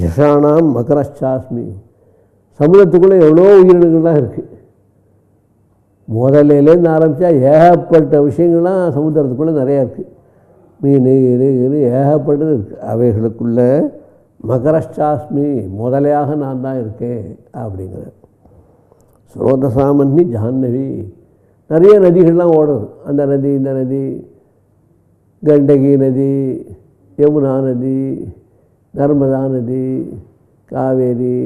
யஷானாம் மகரச்சாஸ்மி. சமுதிரத்துக்குள்ளே எவ்வளோ உயிரினங்கள்லாம் இருக்குது. முதலேருந்து ஆரம்பித்தா ஏகப்பட்ட விஷயங்கள்லாம் சமுத்திரத்துக்குள்ளே நிறையா இருக்குது. மீன் ஏகப்பட்டது இருக்குது. அவைகளுக்குள்ள மகரச்சாஸ்மி, முதலையாக நான் தான் இருக்கேன் அப்படிங்கிறார். ஸ்ரோதசாமன்னி ஜாஹ்னவி. நிறைய நதிகள்லாம் ஓடுறது. அந்த நதி, இந்த நதி, கண்டகி நதி, யமுனா நதி, நர்மதா நதி, காவேரி,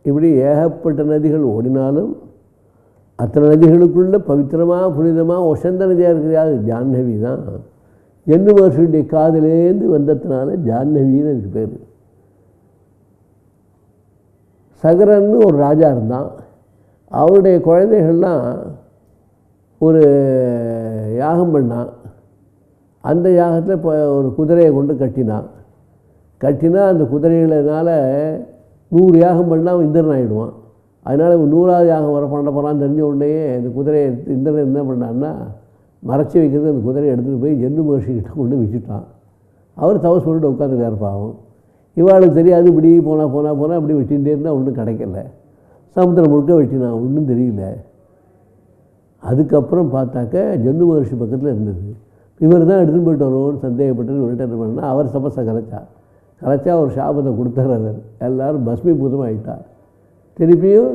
இப்படி ஏகப்பட்ட நதிகள் ஓடினாலும் அத்தனை நதிகளுக்குள்ள பவித்திரமாக புனிதமாக ஒசந்த நதியாக இருக்கிறது ஜாஹ்னவி தான். ஜன்னு மகர்ஷியுடைய காதிலேருந்து வந்ததுனால ஜாஹ்னவின்னு அதுக்கு பேர். சகரன்னு ஒரு ராஜா இருந்தான். அவருடைய குழந்தைகள்லாம் ஒரு யாகம் பண்ணான். அந்த யாகத்தில் இப்போ ஒரு குதிரையை கொண்டு கட்டினா அந்த குதிரைகளினால 100 யாகம் பண்ணால் அவன் இந்திரன் ஆகிடுவான். அதனால் 100ஆவது யாகம் பண்ண போகிறான்னு தெரிஞ்ச உடனே அந்த குதிரையை இந்திரன் என்ன பண்ணான்னா, மறைச்சி வைக்கிறது அந்த குதிரையை எடுத்துகிட்டு போய் ஜன்னு மகர்ஷிக்கிட்ட கொண்டு வச்சுட்டான். அவர் தவஸ் பண்ணிட்டு உட்காந்துருக்காரு பாவம். இவாளுக்கு தெரியாது. இப்படி போனால் இப்படி வெட்டிகிட்டே இருந்தால் ஒன்றும் கிடைக்கல. சமுத்திரம் முழுக்க வெட்டினான், ஒன்றும் தெரியல. அதுக்கப்புறம் பார்த்தாக்க ஜன்னு மகர்ஷி பக்கத்தில் இருந்தது. இவர் தான் எடுத்துன்னு போய்ட்டு வருவோன்னு சந்தேகப்பட்டு இவர்கிட்ட என்ன பண்ணால் அவர் தபஸை கலைச்சா ஒரு சாபத்தை கொடுத்தார். அவர் எல்லோரும் பஸ்மீபூதமாக ஆகிட்டா. திருப்பியும்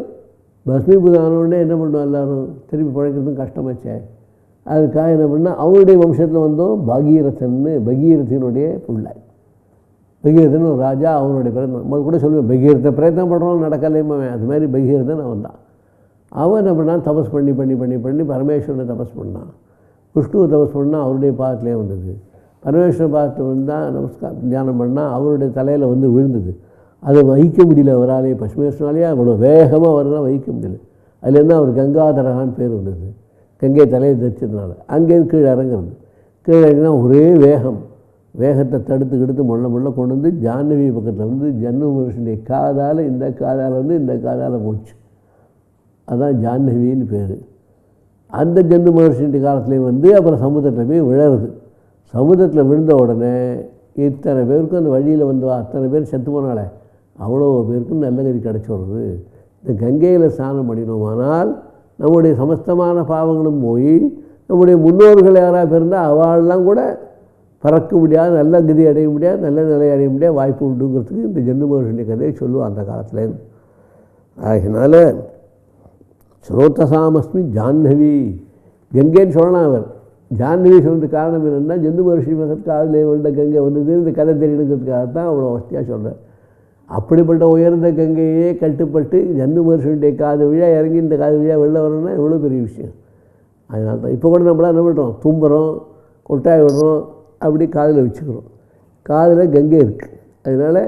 பஸ்மீபூதம் ஆனவுடனே என்ன பண்ணுவோம், எல்லோரும் திருப்பி பழைக்கிறதும் கஷ்டமாச்சே. அதுக்காக என்ன பண்ணால் அவருடைய வம்சத்தில் வந்தோம் பகீரதனுடைய பிள்ளை. பகீரதன் ஒரு ராஜா, அவனுடைய பிரயத்னம் நம்ம கூட சொல்லுவேன். பகீரத்தை பிரயத்னம் பண்ணுறோம் நடக்கலையுமே, அது மாதிரி பகீரதன் அவன் தான். அவன் என்ன பண்ணான், தபஸ் பண்ணி பரமேஸ்வரனை தபஸ் பண்ணான். விஷ்ணுவை தபஸ் பண்ணால் அவருடைய பாதத்திலே வந்தது. பரமேஸ்வர பாதத்தை வந்தால் நமஸ்காரம் தியானம் பண்ணால் அவருடைய தலையில் வந்து விழுந்தது. அதை வகிக்க முடியல அவராலே. பசுமேஸ்வரனாலேயே அவ்வளோ வேகமாக வரலாம் வகிக்க முடியல. அதுலேருந்து அவர் கங்காதரகான்னு பேர் வந்தது. கங்கை தலையை தரிச்சதுனால அங்கேருந்து கீழே இறங்குறது. கீழே இறங்கினா ஒரே வேகத்தை தடுத்து முள்ள கொண்டு வந்து ஜாஹ்னவி பக்கத்தில் வந்து ஜன்னு மகர்ஷியுடைய காதால் இந்த காதால் வந்து இந்த காதால் போச்சு. அதுதான் ஜாஹ்னவின்னு பேர். அந்த ஜன்னு மகர்ஷியுடைய காலத்துலேயும் வந்து அப்புறம் சமுத்திரத்தில் போய் விழறது. சமுத்திரத்தில் விழுந்த உடனே இத்தனை பேருக்கும் அந்த வழியில் வந்து அத்தனை பேர் செத்து போனாலே அவ்வளோ பேருக்கும் நல்ல கதி கிடச்சி வருது. இந்த கங்கையில் ஸ்நானம் பண்ணினோமானால் நம்முடைய சமஸ்தமான பாவங்களும் போய் நம்முடைய முன்னோர்கள் யாராக பிறந்தால் அவள்லாம் கூட பறக்க முடியாது, நல்ல கதி அடைய முடியாது, நல்ல நிலை அடைய முடியாது வாய்ப்பு உண்டுங்கிறதுக்கு இந்த ஜன்னு மகர்ஷியுடைய கதையை சொல்லுவோம் அந்த காலத்துலேருந்து. ஆகினால ஸ்ரோதசாமஸ்மி ஜாஹ்னவி, கங்கைன்னு சொல்லலாம். அவர் ஜாஹ்னவி சொல்றதுக்கு காரணம் என்னென்னா, ஜன்னு மகர்ஷி மகத்துக்கு அதில் வந்த கங்கை வந்தது இந்த கதை தெரியணுங்கிறதுக்காகத்தான் அவ்வளோ வசதியாக சொல்கிறேன். அப்படிப்பட்ட உயர்ந்த கங்கையே கட்டுப்பட்டு ஜன்னு மகர்ஷியுடைய காது வழியாக இறங்கி இந்த காது வழியாக வெளில வரணும்னா எவ்வளோ பெரிய விஷயம். அதனால தான் இப்போ கூட நம்மளாம் என்ன பண்ணுறோம், தும்புறோம், கொட்டாய் விடுறோம், அப்படி காதில் வச்சுக்கிறோம். காதில் கங்கை இருக்குது. அதனால்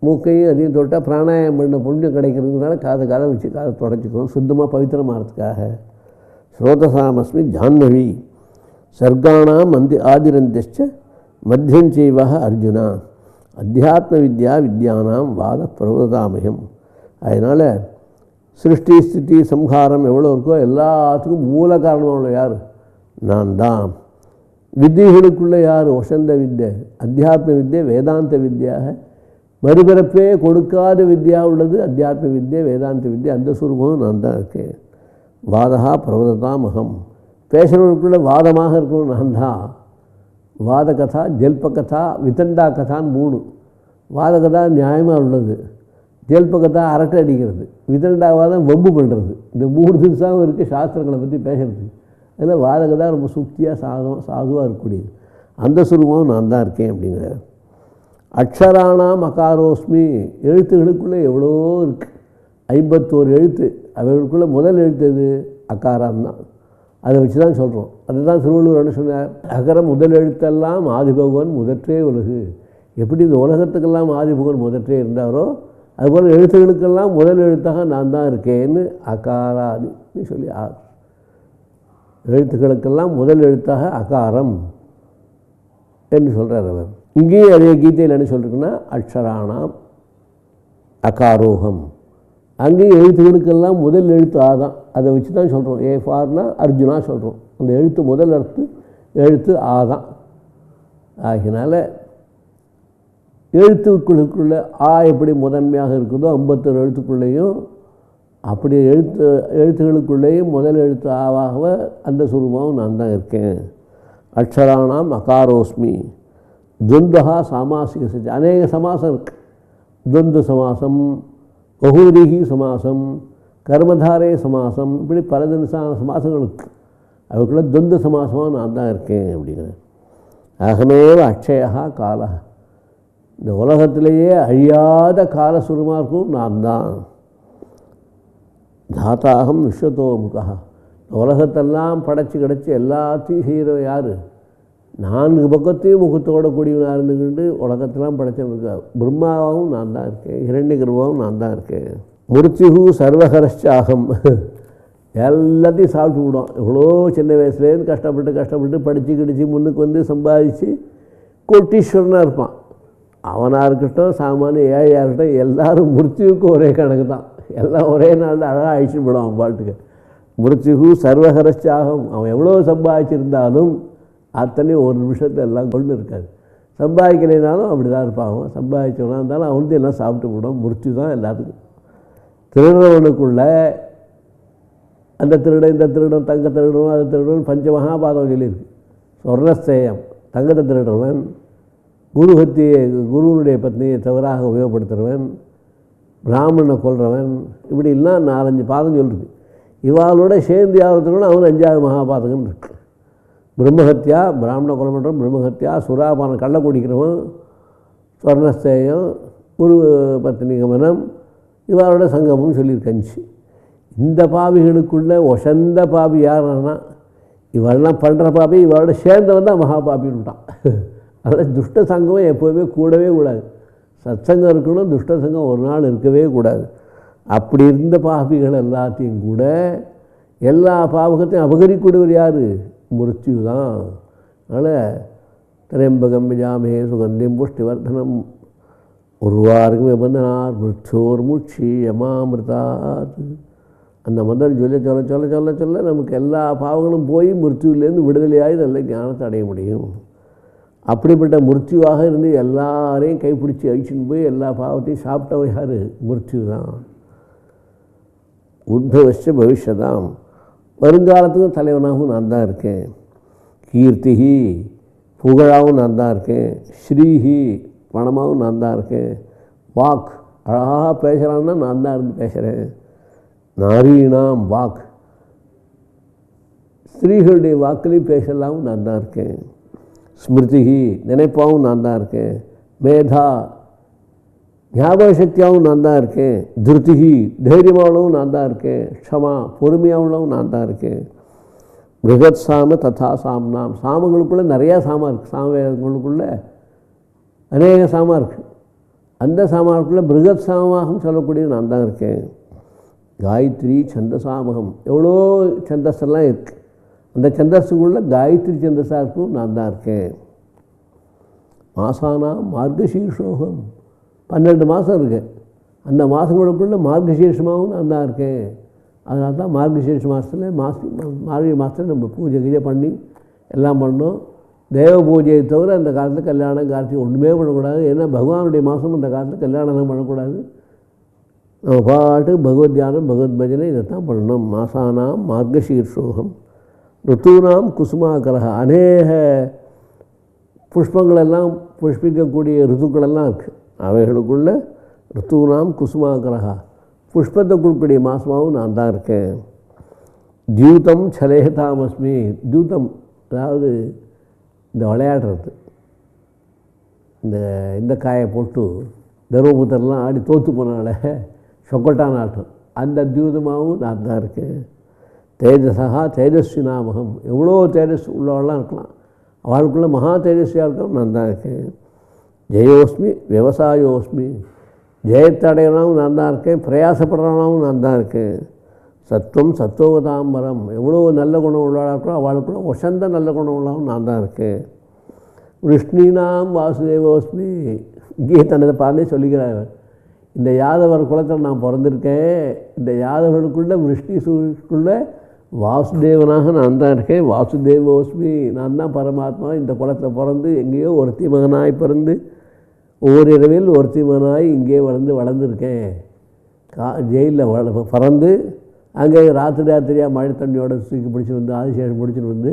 மூக்கையும் அதையும் தொட்டால் பிராணாயாமம் பண்ண புண்ணியம் கிடைக்கிறதுனால காதை வச்சு காதை தொடச்சிக்கிறோம் சுத்தமாக பவித்திரமாகிறதுக்காக. ஸ்ரோதசாமஸ்மி ஜாஹ்னவி சர்க்காணாம் ஆதிரந்திச்ச மத்தியஞ்சைவ அர்ஜுனா அத்தியாத்ம வித்யானாம் வாத பிரபுதாமயம். அதனால் சிருஷ்டி ஸ்திதி சம்ஹாரம் எவ்வளோ இருக்கோ எல்லாத்துக்கும் மூல காரணமாக யார், நான் தான். வித்தியைகளுக்குள்ளே யார், வசந்த வித்யை, அத்தியாத்ம வித்யை, வேதாந்த வித்யாக மறுபிறப்பே கொடுக்காத வித்யா உள்ளது அத்தியாத்ம வித்யை, வேதாந்த வித்யை. அந்த சுரூபமும் நான் தான் இருக்கேன். வாதா பிரபுதாமகம், பேசுகிறவர்களுக்குள்ளே வாதமாக இருக்கணும் நான் தான். வாத கதா, ஜல்ப கதா, விதண்டா கதான்னு 3. வாத கதா நியாயமாக உள்ளது, ஜல்ப கதா அரட்டை அடிக்கிறது, விதண்டாவாதம் வம்பு பண்ணுறது. இந்த 3 தினசாகவும் இருக்குது சாஸ்திரங்களை பற்றி பேசுகிறதுக்கு. அதில் வாத கதா ரொம்ப சுக்தியாக சாதுவாக இருக்கக்கூடியது. அந்த சுரூபம் நான் தான் இருக்கேன் அப்படிங்கிறார். அக்ஷராணாம் அகாரோஸ்மி, எழுத்துகளுக்குள்ளே எவ்வளோ இருக்குது, 51 எழுத்து. அவைகளுக்குள்ளே முதல் எழுத்து எது, அகாரம் தான். அதை வச்சு தான் சொல்கிறோம். அதுதான் திருவள்ளுவர் என்ன சொன்னார், அகர முதல் எழுத்தெல்லாம் ஆதிபகவன் முதற்றே உலகு. எப்படி இந்த உலகத்துக்கெல்லாம் ஆதிபகவன் முதற்றே இருந்தாரோ அதுபோல் எழுத்துகளுக்கெல்லாம் முதல் எழுத்தாக நான் தான் இருக்கேன்னு அகாராதின்னு சொல்லி எழுத்துக்களுக்கெல்லாம் முதல் எழுத்தாக அகாரம் என்று சொல்கிறார் அவர். இங்கேயும் அதே கீதையில் என்ன சொல்லிருக்குன்னா அக்ஷராணாம் அகாரோகம். அங்கேயும் எழுத்துகளுக்கெல்லாம் முதல் எழுத்து ஆதான். அதை வச்சு தான் சொல்கிறோம். ஏ ஃபார்னா அர்ஜுனா சொல்கிறோம். அந்த எழுத்து முதல் எழுத்து ஆதான். ஆகினால எழுத்துக்களுக்குள்ளே ஆ எப்படி முதன்மையாக இருக்குதோ 51 எழுத்துக்குள்ளேயும் அப்படி எழுத்துகளுக்குள்ளேயும் முதல் எழுத்து ஆவாக அந்த சுரூபம் நான் தான் இருக்கேன். அக்ஷராணாம் அகாரோஸ்மி. துவந்தா சாமாசிக சச்சி. அநேக சமாசம் இருக்கு. துவந்து சமாசம், பகூரிகி சமாசம், கர்மதாரே சமாசம், இப்படி பல தினசான சமாசங்கள் இருக்கு. அதுக்குள்ளே துவந்த சமாசமாக நான் தான் இருக்கேன் அப்படிங்கிறேன். அகமேவ அக்ஷயா கால. இந்த உலகத்திலேயே அழியாத காலசுரமாக இருக்கும் நான் தான். தாத்தாகம் விஸ்வத்தோமுகா. உலகத்தெல்லாம் படைச்சி கிடச்சி எல்லாத்தையும் செய்கிற யார்? 4 பக்கத்தையும் முகத்தோட கூடியவனாக இருந்துக்கிட்டு உலகத்தெல்லாம் படைச்சிருக்கா. பிரம்மாவும் நான் தான் இருக்கேன், இரண்ய கர்ப்பாவும் நான் தான் இருக்கேன். முருத்திஹு சர்வகரஷ்சாகம். எல்லாத்தையும் சாப்பிட்டு விடும். எவ்வளோ சின்ன வயசுலேருந்து கஷ்டப்பட்டு படித்து கிடிச்சு முன்னுக்கு வந்து சம்பாதிச்சு கோட்டீஸ்வரனாக இருப்பான். அவனாக இருக்கட்டும், சாமானிய ஏழையாக இருக்கட்டும், எல்லோரும் முருத்தியுக்கு ஒரே கணக்கு தான். எல்லாம் ஒரே நாளில் அழகாக அழிச்சுட்டு போடும் அவன் பாட்டுக்கு. முருத்திஹு சர்வகரஷ்சாகம். அவன் எவ்வளோ சம்பாதிச்சிருந்தாலும் அத்தனை ஒரு நிமிஷத்தில் எல்லாம் கொண்டு இருக்காது. சம்பாதிக்கலைனாலும் அப்படி தான் இருப்பான். அவன் சம்பாதிச்சவனாக இருந்தாலும் அவன் வந்து எல்லாம் சாப்பிட்டு போடும். முருத்தி தான் எல்லாத்துக்கும். திருடுறவனுக்குள்ள அந்த திருடன் இந்த திருடன், தங்க திருடணும் அது திருடணும், பஞ்சமகாபாதம் சொல்லியிருக்கு. சொர்ணஸ்தேயம், தங்கத்தை திருடுறவன், குருவுடைய பத்னியை தவறாக உபயோகப்படுத்துகிறவன், பிராமணனை கொல்றவன், இப்படி எல்லாம் 4-5 பாதம் சொல்லிருக்கு. இவாளோட சேர்ந்து யாவத்துக்கு அவன் 5வது மகாபாதகம் இருக்கு. பிரம்மஹத்யா, பிராமண கொலை பண்ணுறவன், பிரம்மஹத்யா, சுராபானம் கள்ள குடிக்கிறவன், சொர்ணஸ்தேயம், குரு பத்னி கமனம், இவாளோட சங்கமம் சொல்லியிருக்கஞ்சு. இந்த பாவிகளுக்குள்ள ஒசந்த பாவி யாருன்னா இவெல்லாம் பண்ணுற பாபி இவளோட சேர்ந்தவன் தான் மகாபாபின்னு விட்டான். அதனால் துஷ்ட சங்கம் எப்போவுமே கூடவே கூடாது. சத்சங்கம் இருக்கணும், துஷ்ட சங்கம் ஒரு நாள் இருக்கவே கூடாது. அப்படி இருந்த பாபிகள் எல்லாத்தையும் கூட எல்லா பாவகத்தையும் அபகரிக்கூடியவர் யார்? முருத்யு தான். அதனால் திரையம்பகம் விஜாமே சுகந்திம் புஷ்டிவர்தனம் உருவாருக்கும் நிபந்தனார் மிருச்சோர் மூச்சி யமாமிருதாத். அந்த மந்திரம் சொல்ல சொல்ல சொல்ல சொல்ல சொல்ல நமக்கு எல்லா பாவங்களும் போய் மிருத்யுலேருந்து விடுதலையாகி நல்ல ஞானத்தை அடைய முடியும். அப்படிப்பட்ட மிருத்யுவாக இருந்து எல்லாரையும் கைப்பிடிச்சி அழிச்சுன்னு போய் எல்லா பாவத்தையும் சாப்பிட்டவன் யார்? மிருத்யு தான். உத்பவஸ்ய பவிஷ்யதாம். வருங்காலத்துக்கும் தலைவனாகவும் நான் தான் இருக்கேன். கீர்த்திஹி, புகழாகவும் நான் தான் இருக்கேன். ஸ்ரீஹி, பணமாகவும் நான் தான் இருக்கேன். வாக், அழகாக பேசுகிறான்னா நான் தான் இருந்து பேசுகிறேன். நாரீணாம் வாக், ஸ்திரீகளுடைய வாக்குலையும் பேசலாவும் நான் தான் இருக்கேன். ஸ்மிருதிஹி, நினைப்பாகவும் நான் தான் இருக்கேன். மேதா, ஞாபக சக்தியாகவும் நான் தான் இருக்கேன். திருத்திஹி, தைரியமானவும் நான் தான் இருக்கேன். க்ஷமா, பொறுமையாகவும் நான் தான் இருக்கேன். பிருகத் சாம ததா சாம்னாம். சாமங்களுக்குள்ளே நிறையா சாமா இருக்குது. சாமவேதங்களுக்குள்ளே அநேக சாமா இருக்குது. அந்த சாமாவுக்குள்ளே பிருகத் சாமமாகவும் சொல்லக்கூடிய நான் தான் இருக்கேன். காயத்ரி சந்தசாமகம், எவ்வளோ சந்தஸெல்லாம் இருக்குது. அந்த சந்தஸுக்குள்ளே காயத்ரி சந்தஸாக இருக்கும் நான் தான் இருக்கேன். மாசானா மார்கசீர்ஷோகம், 12 மாதம் இருக்குது. அந்த மாதங்களுக்குள்ளே மார்கசீர்ஷமாகவும் நான் தான் இருக்கேன். அதனால தான் மார்கசீர்ஷ மாதத்தில் மார்கழி மாதத்தில் நம்ம பூஜை கீஜை பண்ணி எல்லாம் பண்ணோம். தேவ பூஜையை தவிர அந்த காலத்தில் கல்யாணம் கார்த்திகை ஒன்றுமே பண்ணக்கூடாது. ஏன்னா பகவானுடைய மாதம் அந்த காலத்தில் கல்யாணம் பண்ணக்கூடாது. நம்ம பாட்டு பகவத் தியானம் பகவத் பஜனை இதைத்தான் பண்ணணும். மாசானாம் மார்கசீர்ஷோகம் ருத்தூனாம் குசுமாகரக. அநேக புஷ்பங்களெல்லாம் புஷ்பிக்கக்கூடிய ருத்துக்களெல்லாம் இருக்குது. அவைகளுக்குள்ள ருத்தூனாம் குசுமாகரகா, புஷ்பத்தை கொடுக்கக்கூடிய மாசமாகவும் நான் தான் இருக்கேன். தியூதம் சலேதாமஸ்மி. தியூதம் அதாவது இந்த விளையாடுறது, இந்த காயை போட்டு தர்மபுத்திரலாம் ஆடி தோற்று போனால சொக்கட்டான ஆட்டம், அந்த தியூதமாகவும் நான் தான் இருக்கேன். தேஜசா தேஜஸ்வி நாமகம், எவ்வளோ தேஜஸ் உள்ளவெல்லாம் இருக்கலாம். அவளுக்குள்ளே மகா தேஜஸ்வியாக இருக்கும் நான் தான் இருக்கேன். ஜெயோஸ்மி விவசாயோஸ்மி, ஜெயத்தை அடையணும் நான் தான் இருக்கேன். பிரயாசப்படுறவனாகவும் நான் தான் இருக்கேன். சத்துவம் சத்துவதாம்பரம், எவ்வளோ நல்ல குணம் உள்ளவளாக இருக்கோ அவளுக்குள்ள ஒசந்த நல்ல குணம் உள்ளவன் நான் தான் இருக்கேன். விஷ்ணுனாம் வாசுதேவோஸ்மி, கீதனதை பாருன்னே சொல்லிக்கிறார். இந்த யாதவர் குலத்தில் நான் பிறந்திருக்கேன். இந்த யாதவர்களுக்குள்ள விஷ்ணுக்குள்ளே வாசுதேவனாக நான் தான் இருக்கேன். வாசுதேவோஸ்மி, நான் தான் பரமாத்மா. இந்த குலத்தில் பிறந்து எங்கேயோ ஒருத்தி மகனாய் பிறந்து ஓரிரவில் ஒருத்திமனாய் இங்கே வளர்ந்துருக்கேன். ஜெயிலில் பறந்து அங்கே ராத்திரியாக மழை தண்ணியோட தூக்கி பிடிச்சிட்டு வந்து ஆதிசேஷன் பிடிச்சிட்டு வந்து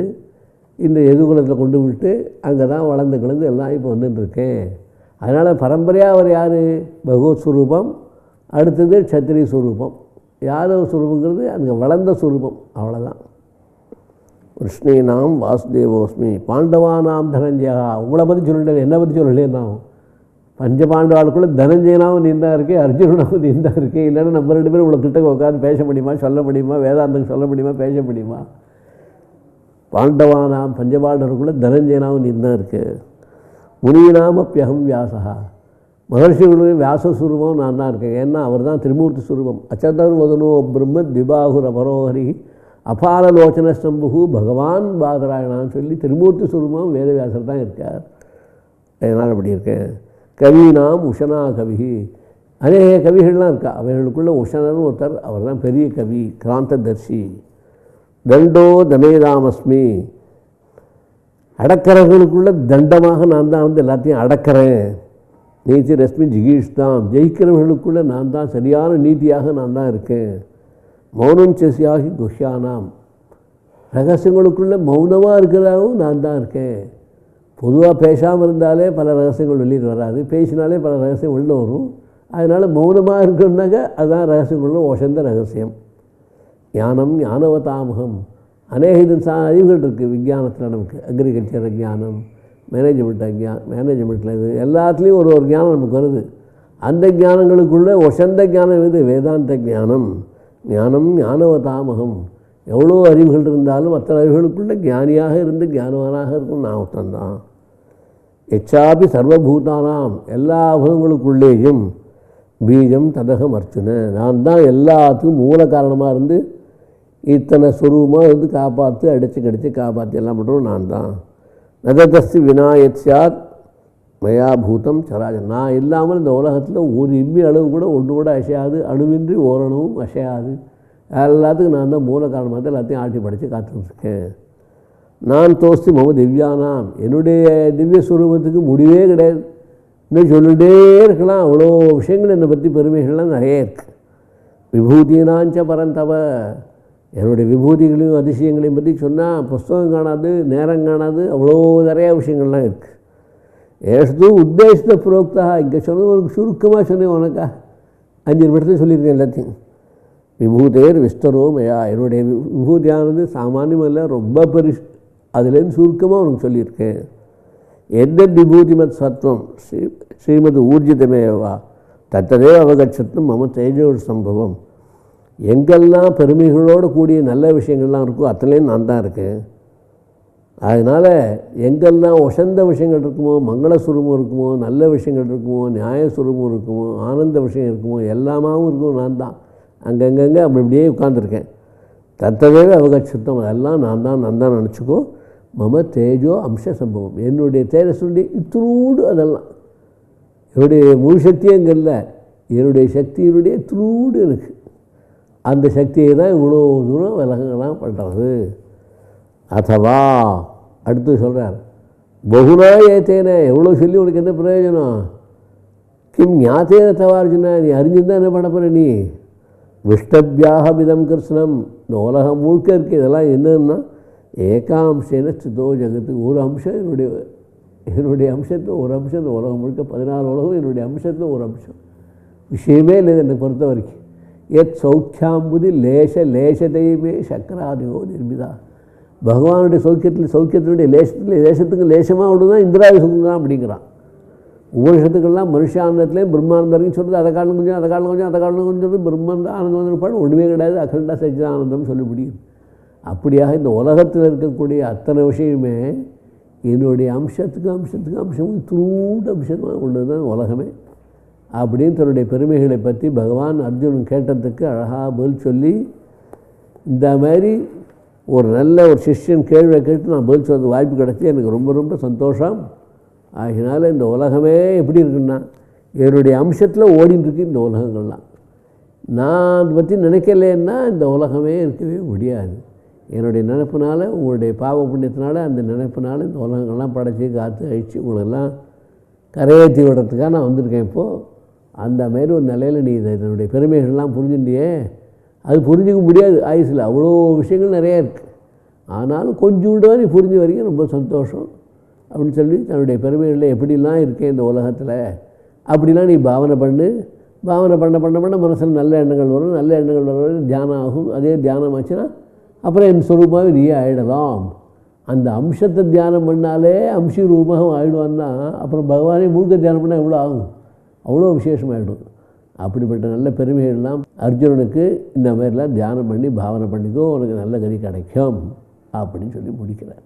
இந்த எதுகுலத்தில் கொண்டு விட்டு அங்கே தான் வளர்ந்து எல்லாம் இப்போ வந்துட்டுருக்கேன். அதனால் பரம்பரையாக அவர் யார்? பகவத் ஸ்வரூபம். அடுத்தது சத்திரிய ஸ்வரூபம். யாதவ ஸ்வரூபங்கிறது அங்கே வளர்ந்த ஸ்வரூபம், அவ்வளோதான். கிருஷ்ணீனாம் வாசுதேவோஸ்மி பாண்டவானாம் தனஞ்சயா. உங்களை பற்றி சொல்லிட்டேன், என்னை பற்றி சொல்லலையே. பஞ்சபாண்டவாளுக்குள்ளே தனஞ்சயனாவும் நீ தான் இருக்கே, அர்ஜுனனாவும் நீ தான் இருக்கே. இல்லைன்னா நம்ம 2 பேரும் இவ்வளோ கிட்ட உட்காந்து பேச முடியுமா, சொல்ல முடியுமா, வேதாந்தம் சொல்ல முடியுமா, பேச முடியுமா? பாண்டவானாம் பஞ்சபாண்டவருக்குள்ளே தனஞ்சயனாவும் நீ தான் இருக்கு. முனியினாம் அப்பியகம் வியாசா. மகர்ஷிகளுடைய வியாசஸ்வரூபம் நான் தான் இருக்கேன். ஏன்னா அவர் தான் திரிமூர்த்தி ஸ்வரூபம். அச்சதர்வதனோ பிரம்ம திபாகுர பரோஹரி அபாரலோச்சன ஸ்தம்பு பகவான் பாதராயணான்னு சொல்லி திரிமூர்த்தி ஸ்வரூபம் வேதவியாசர் தான் இருக்கார். அதனால் அப்படி இருக்கேன். கவினாம் உஷனா கவி. அநேக கவிகள்லாம் இருக்கா. அவைகளுக்குள்ள உஷனர்னு ஒருத்தர், அவர் தான் பெரிய கவி, கிராந்ததர்ஷி. தண்டோ தமேதாமஸ்மி. அடக்கிறவர்களுக்குள்ள தண்டமாக நான் தான் வந்து எல்லாத்தையும் அடக்கிறேன். நீதி ரஷ்மி ஜிகீஷ்தாம். ஜெயிக்கிறவர்களுக்குள்ளே நான் தான் சரியான நீதியாக நான் தான் இருக்கேன். மௌனம் செசியாகி குஹ்யானாம். ரகசியங்களுக்குள்ளே மௌனமாக இருக்கிறதாகவும் நான் தான் இருக்கேன். பொதுவாக பேசாமல் இருந்தாலே பல ரகசியங்கள் வெளியில் வராது, பேசினாலே பல ரகசியம் வெளில வரும். அதனால் மௌனமாக இருக்கணுன்னாக்க அதுதான் ரகசியங்களுள்ள ஒசந்த ரகசியம். ஞானம் ஞானவதாமகம். அநேக அறிவுகள் இருக்குது விஞ்ஞானத்தில். நமக்கு அக்ரிகல்ச்சர் ஞானம், மேனேஜ்மெண்ட்டில் இது எல்லாத்துலேயும் ஒரு ஞானம் நமக்கு வருது. அந்த ஞானங்களுக்குள்ளே ஒசந்த ஞானம் இது வேதாந்த ஞானம். ஞானம் ஞானவதாமகம். எவ்வளோ அறிவுகள் இருந்தாலும் மற்ற அறிவுகளுக்குள்ளே ஞானியாக இருந்து ஞானவானாக இருக்கும் நான் ஒருத்தந்தான். எச்சாபி சர்வபூதானாம். எல்லா பூதங்களுக்குள்ளேயும் பீஜம் ததகம் அர்ச்சுன. நான் தான் எல்லாத்துக்கும் மூல காரணமாக இருந்து இத்தனை ஸ்வரூபமாக இருந்து காப்பாற்றி அடித்து காப்பாற்றி எல்லாம் பண்ணுறோம் நான் தான். நததஸ்தி வினாயத் சாத் மயா பூதம் சராஜன். நான் இல்லாமல் இந்த உலகத்தில் ஒரு இம்மி அளவு கூட ஒன்று கூட அசையாது, அணுவின்றி ஓரளவும் அசையாது. எல்லாத்துக்கும் நான் தான் மூல காரணமாக தான் எல்லாத்தையும் ஆட்டி படைத்து காத்துட்ருக்கேன். நான் தோஸ்தி மம திவ்யானாம். என்னுடைய திவ்ய ஸ்வரூபத்துக்கு முடிவே கிடையாது. இன்னும் சொல்லிகிட்டே இருக்கலாம். அவ்வளோ விஷயங்கள் என்னை பற்றி பெருமைகள்லாம் நிறைய இருக்குது. விபூதினாஞ்ச பரந்தவ. என்னுடைய விபூதிகளையும் அதிசயங்களையும் பற்றி சொன்னால் புஸ்தகம் காணாது, நேரம் காணாது. அவ்வளோ நிறையா விஷயங்கள்லாம் இருக்குது. ஏசு உத்தேசத்தை புரோக்தா. இங்கே சொன்ன ஒரு சுருக்கமாக சொன்னேன் உனக்கா. 5 நிமிஷத்தில் சொல்லியிருக்கேன் எல்லாத்தையும். விபூதேர் விஸ்தரோ மயா. என்னுடைய விபூதியானது சாமானியமல்ல, ரொம்ப பெருசு. அதுலேருந்து சுருக்கமாக உனக்கு சொல்லியிருக்கேன். எந்த விபூதிமத் சத்வம் ஸ்ரீமத் ஊர்ஜிதமேவா தத்ததே அவகட்சத்தும் மம தேஜோட சம்பவம். எங்கெல்லாம் பெருமைகளோடு கூடிய நல்ல விஷயங்கள்லாம் இருக்கோ அத்தனையும் நான் தான் இருக்கேன். அதனால் எங்கெல்லாம் ஒசந்த விஷயங்கள் இருக்குமோ, மங்களஸ்வரூபம் இருக்குமோ, நல்ல விஷயங்கள் இருக்குமோ, நியாயஸ்வரூபம் இருக்குமோ, ஆனந்த விஷயம் இருக்குமோ, எல்லாமாவும் இருக்கும் நான் தான். அங்கங்கங்கே அப்படி இப்படியே உட்காந்துருக்கேன். தத்தவே அவகட்சத்தம். அதெல்லாம் நான் தான் நினச்சிக்கோ. மம தேஜோ அம்ச சம்பவம். என்னுடைய தேஜஸுடைய இத்தூடு அதெல்லாம். என்னுடைய முழு சக்தியே இங்கே இல்லை. என்னுடைய சக்தியினுடைய இத்தூடு இருக்குது. அந்த சக்தியை தான் இவ்வளோ தூரம் விலகலாம் பண்ணுறது. அதுவா அடுத்து சொல்கிறார், பகுனா ஏத்தேனே. எவ்வளோ சொல்லி உனக்கு என்ன பிரயோஜனம்? கிம் ஞாத்தேன தவார்ஜுனா. நீ அறிஞ்சிருந்தால் என்ன பண்ண போகிற நீ? விஷ்டபியாகமிதம் கிருஷ்ணம். இந்த உலகம் முழுக்க இருக்குது. இதெல்லாம் என்னன்னா ஏகாம்சேன ஸ்திதோ ஜகத்து. ஒரு அம்சம் என்னுடைய அம்சத்தில் ஒரு அம்சம். இந்த உலகம் முழுக்க 14 உலகம் என்னுடைய அம்சத்தில் ஒரு அம்சம். விஷயமே இல்லை என்னை பொறுத்த வரைக்கும். எத் சௌக்கியாம்புதி லேசதையுமே சக்கராதிகோ நிர்மிதா. பகவானுடைய சௌக்கியத்தினுடைய லேசத்துக்கு லேசமாக விட்டு தான் இந்திராவி சுகம் அப்படிங்கிறான். உபனிஷத்துக்கெல்லாம் மனுஷானந்தத்துலேயும் பிரம்மானந்தம் வரைக்கும் சொல்கிறது. அதை காலம் கொஞ்சம் சொல்கிறது. பிரம்மானந்த ஆனந்தம் பாடு ஒன்றுமே கிடையாது. அகண்டா சச்சிதானந்தம் சொல்லி முடியும். அப்படியாக இந்த உலகத்தில் இருக்கக்கூடிய அத்தனை விஷயமே என்னுடைய அம்சத்துக்கு அம்சமும் தூண்டு அம்சமாக உள்ளது தான் உலகமே அப்படின்னு தன்னுடைய பெருமைகளை பற்றி பகவான் அர்ஜுனன் கேட்டதுக்கு அழகாக பதில் சொல்லி, இந்த மாதிரி ஒரு நல்ல ஒரு சிஷ்யன் கேள்வியை கேட்டு நான் பதில் சொல்கிறது வாய்ப்பு கிடச்சி எனக்கு ரொம்ப ரொம்ப சந்தோஷம். ஆகினால இந்த உலகமே எப்படி இருக்குன்னா என்னுடைய அம்சத்தில் ஓடிட்டுருக்கு இந்த உலகங்கள்லாம். நான் அதை பற்றி நினைக்கலைன்னா இந்த உலகமே இருக்கவே முடியாது. என்னுடைய நினைப்பினால, உங்களுடைய பாவ புண்ணியத்தினால, அந்த நினைப்பினால இந்த உலகங்கள்லாம் படைச்சி காத்து அழித்து உங்களெல்லாம் கரையேற்றி விடுறதுக்காக நான் வந்திருக்கேன் இப்போது. அந்த மாதிரி ஒரு நிலையில் நீ இதனுடைய பெருமைகள்லாம் புரிஞ்சுட்டியே. அது புரிஞ்சிக்க முடியாது ஆயுசில், அவ்வளோ விஷயங்கள் நிறையா இருக்குது. ஆனாலும் கொஞ்சோண்டு நீ புரிஞ்ச வரைக்கும் ரொம்ப சந்தோஷம் அப்படின்னு சொல்லி தன்னுடைய பெருமைகளில் எப்படிலாம் இருக்கேன் இந்த உலகத்தில் அப்படிலாம் நீ பாவனை பண்ணு. பாவனை பண்ண பண்ண பண்ண மனசில் நல்ல எண்ணங்கள் வரும். நல்ல எண்ணங்கள் வர தியானம் ஆகும். அதே தியானம் ஆச்சுன்னா அப்புறம் என் ஸ்வரூபமாகவே நீயே ஆகிடலாம். அந்த அம்சத்தை தியானம் பண்ணாலே அம்சி ரூபமாக ஆகிடுவான்னா அப்புறம் பகவானே முழுக்க தியானம் பண்ணால் எவ்வளோ ஆகும்? அவ்வளோ விசேஷமாகிடும். அப்படிப்பட்ட நல்ல பெருமைகள்லாம் அர்ஜுனனுக்கு இந்த மாதிரிலாம் தியானம் பண்ணி பாவனை பண்ணிக்கோ, உனக்கு நல்ல கதி கிடைக்கும் அப்படின்னு சொல்லி முடிக்கிறார்.